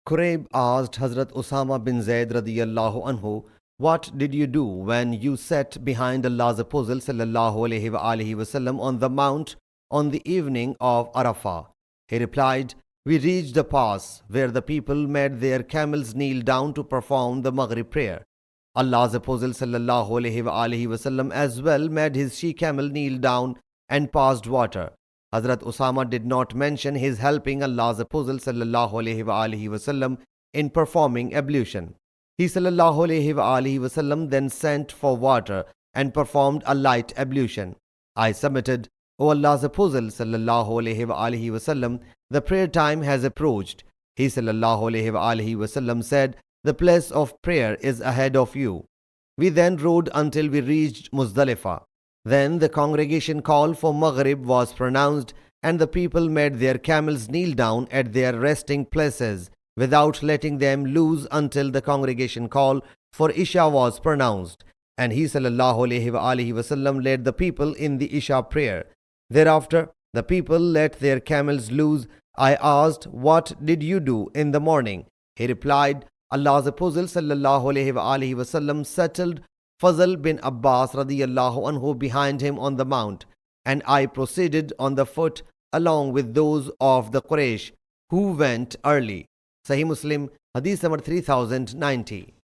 Qurayb asked Hazrat Usama bin Zayd radiyallahu anhu, "What did you do when you sat behind Allah's Apostle sallallahu alaihi wasallam on the mount on the evening of Arafah?" He replied, "We reached the pass where the people made their camels kneel down to perform the Maghrib prayer. Allah's Apostle sallallahu alaihi wasallam as well made his she-camel kneel down and passed water." Hazrat Usama did not mention his helping Allah's Apostle sallallahu alaihi wasallam in performing ablution. He sallallahu alaihi wasallam then sent for water and performed a light ablution. I submitted, "O Allah's Apostle sallallahu alaihi wasallam, the prayer time has approached." He sallallahu alaihi wasallam said, "The place of prayer is ahead of you." We then rode until we reached Muzdalifah. Then the congregation call for Maghrib was pronounced, and the people made their camels kneel down at their resting places without letting them loose until the congregation call for Isha was pronounced. And he sallallahu alaihi wasallam led the people in the Isha prayer. Thereafter, the people let their camels loose. I asked, "What did you do in the morning?" He replied, "Allah's Apostle sallallahu alaihi wasallam settled Fazl bin Abbas radiyallahu anhu behind him on the mount, and I proceeded on the foot along with those of the Quraysh who went early." Sahih Muslim Hadith number 3090.